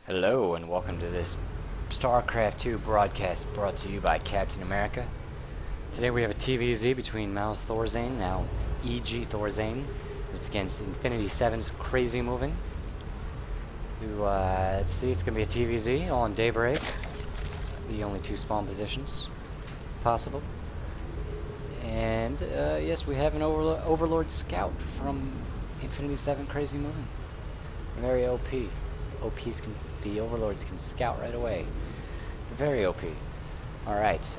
Hello and welcome to this StarCraft 2 broadcast brought to you by Captain America. Today we have a TVZ between Mouse Thorzain, now EG Thorzain. It's against Infinity 7's CrazyMoving. Let's see, it's going to be a TVZ on Daybreak. The only two spawn positions possible. And yes, we have an Overlord Scout from Infinity 7 CrazyMoving. Very OP. The Overlords can scout right away. Very OP. Alright,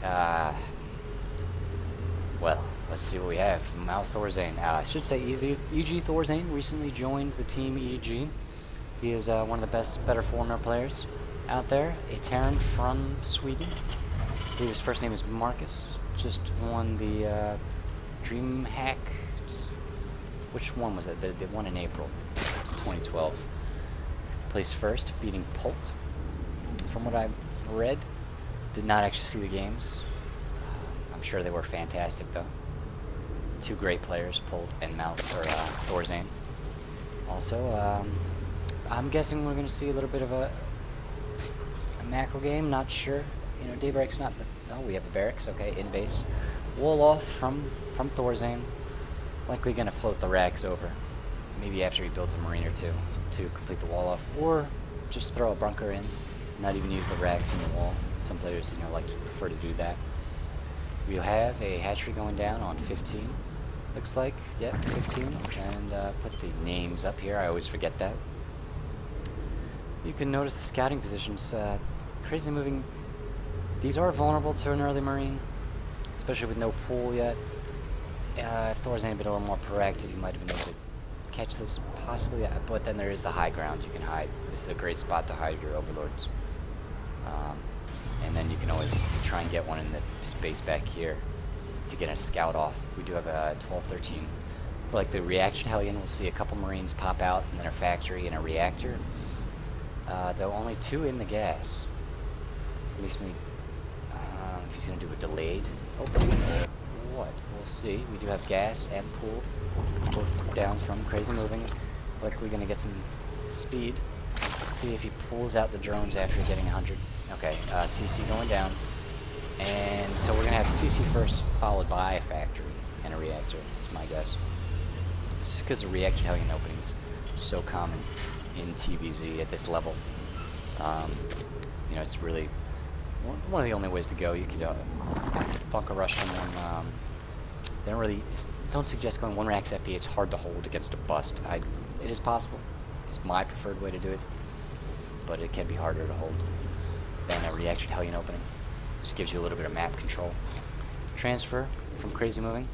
well, let's see what we have. Mouse Thorzain. I should say EG Thorzain recently joined the team EG. He is one of the better Former players out there. A Terran from Sweden. I believe his first name is Marcus. Just won the DreamHack. Which one was it? The one in April 2012. Placed first, beating Polt. From what I've read, did not actually see the games. I'm sure they were fantastic, though. Two great players, Polt and Thorzain. Also, I'm guessing we're going to see a little bit of a macro game. Not sure. You know, Daybreak's not the... Oh, we have a barracks. Okay, in base. Wall off from Thorzain. Likely going to float the rags over. Maybe after he builds a marine or two to complete the wall off, or just throw a bunker in, not even use the rags in the wall. Some players, like to prefer to do that. We have a hatchery going down on 15. Looks like, yeah, 15, and put the names up here. I always forget that. You can notice the scouting positions. CrazyMoving. These are vulnerable to an early marine, especially with no pool yet. If Thorzain had been a little more proactive, he might have been able to catch this, possibly, but then there is the high ground you can hide. This is a great spot to hide your overlords. And then you can always try and get one in the space back here to get a scout off. We do have a 12-13. For like the reaction hellion, we'll see a couple marines pop out, and then a factory and a reactor. Though only two in the gas. At least if he's going to do a delayed opening or what, we'll see. We do have gas and pool. Both down from CrazyMoving. Likely going to get some speed. See if he pulls out the drones after getting 100. Okay, CC going down. And so we're going to have CC first, followed by a factory and a reactor, is my guess. It's just because the reactor hellion opening is so common in TVZ at this level. It's really one of the only ways to go. You could bunker rush them and they don't suggest going 1 racks FE. It's hard to hold against a bust. It is possible. It's my preferred way to do it, but it can be harder to hold than a reaction hellion opening. Just gives you a little bit of map control. Transfer from CrazyMoving,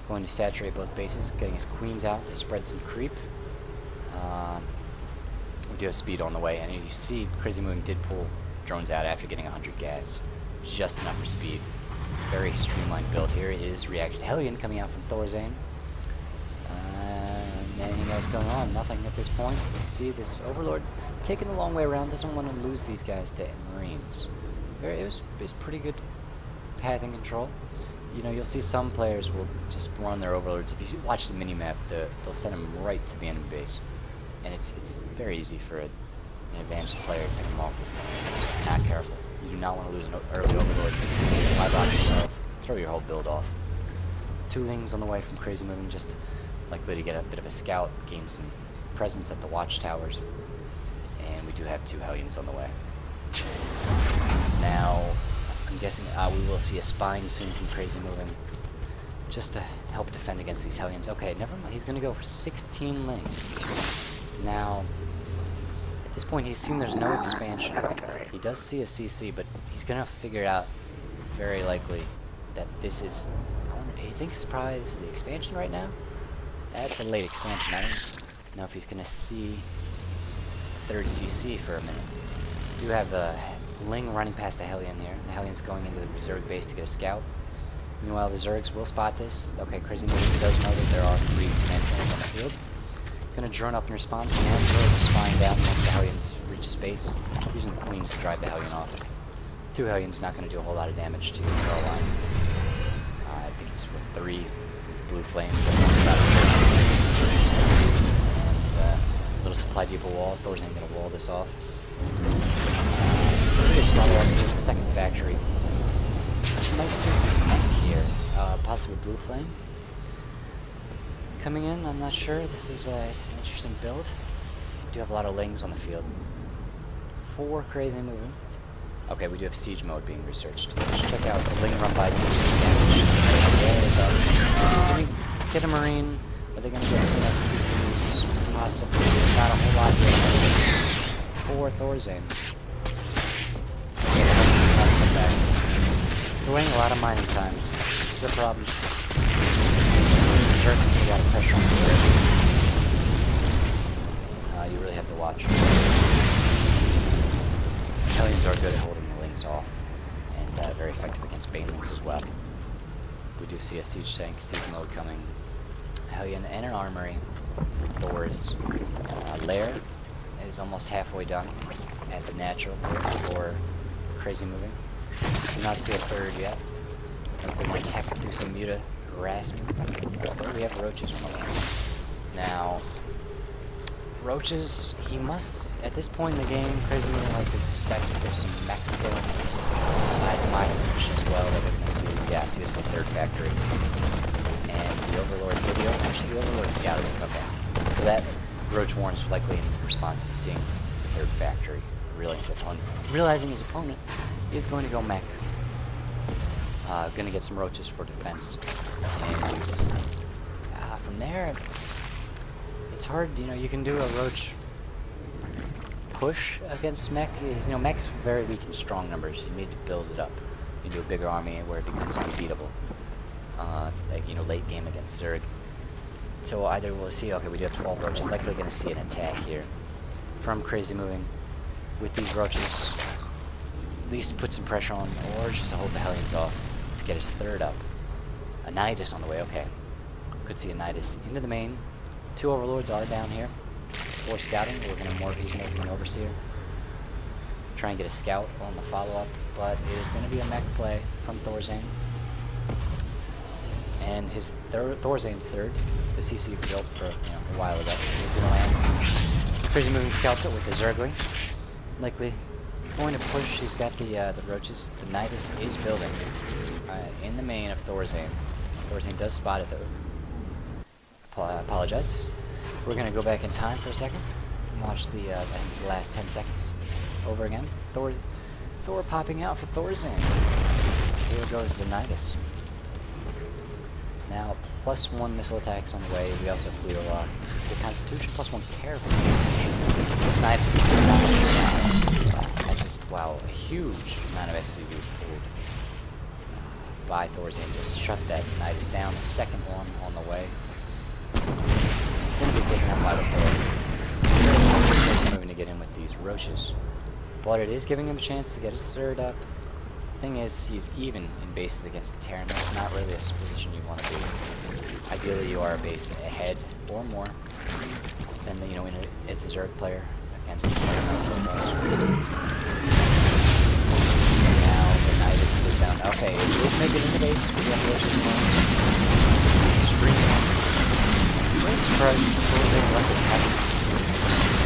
going to saturate both bases, getting his queens out to spread some creep. We do have speed on the way, and you see CrazyMoving did pull drones out after getting 100 gas, just enough for speed. Very streamlined build. Here is Reaction Hellion coming out from Thorzain. Anything else going on? Nothing at this point. We see this Overlord taking the long way around. Doesn't want to lose these guys to Marines. It was pretty good pathing control. You'll see some players will just run their Overlords. If you watch the minimap, they'll send them right to the enemy base. And it's very easy for an advanced player to pick them off if you're not careful. You do not want to lose an early Overlord. Live out yourself, throw your whole build off. Two Lings on the way from CrazyMoving, just likely to get a bit of a scout, gain some presence at the watchtowers. And we do have 2 Hellions on the way. Now, I'm guessing we will see a spine soon from CrazyMoving, just to help defend against these Hellions. Okay, never mind. He's going to go for 16 Lings. Now, at this point, he's seen there's no expansion. He does see a CC, but he's going to figure out, very likely, that this is... He thinks probably this is the expansion right now. That's a late expansion. I don't know if he's going to see 3rd CC for a minute. We do have the Ling running past the Hellion here. The Hellion's going into the Zerg base to get a scout. Meanwhile, the Zergs will spot this. Okay, CrazyMoving does know that there are 3 command centers on the field. Gonna drone up in response, and Zergs flying down once the Hellions reach his base, using the Queens to drive the Hellion off. 2 Hellions not gonna do a whole lot of damage to your control line. I think it's with 3 with blue flames. And a little supply depot wall. Thorzain gonna wall this off. Let's see this follow up. There's a second factory. This might see some mech here. Possibly blue flame coming in. I'm not sure. This is it's an interesting build. We do have a lot of lings on the field. 4 CrazyMoving. Okay, we do have siege mode being researched. Let's check out the ling run by damage. Can we get a marine? Are they going to get some SCPs? Possibly. Not a whole lot here. For Thorzain. We're waiting a lot of mining time. This is the problem. You got a pressure on the dirt. You really have to watch. Hellions are good at holding the lings off, and very effective against banelings as well. We do see a siege tank, siege mode coming. Hellion and an armory for Thor's lair is almost halfway done at the natural for CrazyMoving. Do not see a third yet. We're going to tech do some muta harassment. But we have roaches on the way. Now, roaches, he must, at this point in the game, CrazyMoving likely suspects there's some mech going. That's my suspicion as well that we're going to see, yeah, see us a third factory. And the Overlord video, actually the Overlord scouted it, okay. So that roach warns likely in response to seeing the third factory, realizing his opponent is going to go mech. Going to get some roaches for defense. And from there, it's hard, you know, you can do a roach push against mech. Mech's very weak in strong numbers. You need to build it up. You do a bigger army where it becomes unbeatable. Late game against Zerg. So either we'll see, okay, we do have 12 roaches, likely going to see an attack here from CrazyMoving with these roaches. At least put some pressure on, or just to hold the Hellions off to get his third up. A Nidus on the way, okay. Could see a Nidus into the main. 2 Overlords are down here. 4 scouting, he's morphing an Overseer. Try and get a scout on the follow-up, but it is going to be a mech play from Thorzain. And his Thorzain's third, the CC built for a while ago, is going to land. CrazyMoving scouts it with the Zergling. Likely going to push. He's got the roaches. The Nidus is building in the main of Thorzain. Thorzain does spot it though. I apologize. We're going to go back in time for a second and watch the last 10 seconds over again. Thor popping out for Thorzain. Here goes the Nidus. Now, +1 missile attacks on the way. We also have Wheel the Constitution, +1 careful. This Nidus is wow, a huge amount of SCVs pulled by Thorzain. Just shut that Nidus down. The second one on the way. Going to be taken out by the Thor. Very tough for CrazyMoving to get in with these roaches. But it is giving him a chance to get his third up. Thing is, he's even in bases against the Terran. That's not really a position you want to be. Ideally, you are a base ahead or more than as the Zerg player against the Terran. Now the Nidus goes down. Okay, it will make it into base. We have roaches going. Streaming. I'm really surprised Thorzain let this happen.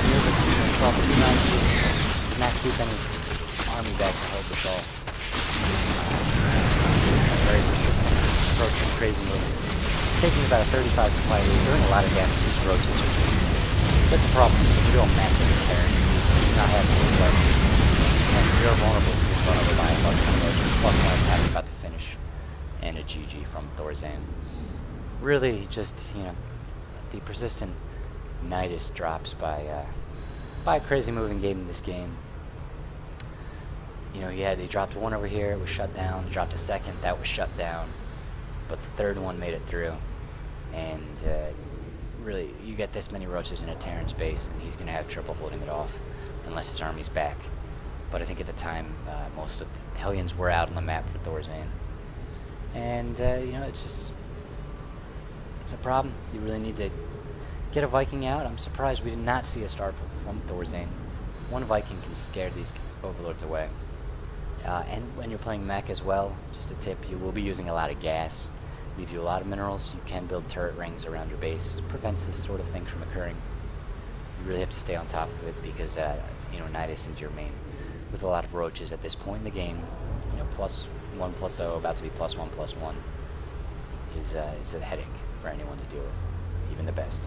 We saw 2 Niduses. Not keep any army back to hold this off. Very persistent approach from CrazyMoving. Taking about a 35 supply lead, doing a lot of damage. These roaches are just... That's the problem. You don't match with the Terran. You do not have to play. And you're vulnerable to being run over by a bunch of roaches. +1 attack about to finish. And a GG from Thorzain. Really just, the persistent Nidus drops by CrazyMoving gave him this game. He dropped 1 over here, it was shut down. He dropped a second, that was shut down. But the third one made it through. And really, you get this many roaches in a Terran space, and he's going to have trouble holding it off unless his army's back. But I think at the time, most of the Hellions were out on the map for Thorzain. And, it's a problem. You really need to get a Viking out. I'm surprised we did not see a star from Thorzain. 1 Viking can scare these Overlords away. And when you're playing mech as well, just a tip, you will be using a lot of gas. Leave you a lot of minerals. You can build turret rings around your base. Prevents this sort of thing from occurring. really have to stay on top of it because you know, Nidus and Jermaine with a lot of roaches at this point in the game, you know, +1/+0 about to be +1/+1 is a headache for anyone to deal with, even the best.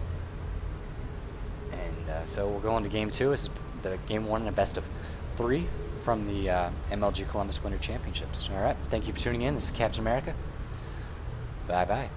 And so we'll go into game 2. This is the game 1 and a best of 3 from the MLG Columbus Winter Championships. All right, thank you for tuning in. This is Captain America. Bye bye.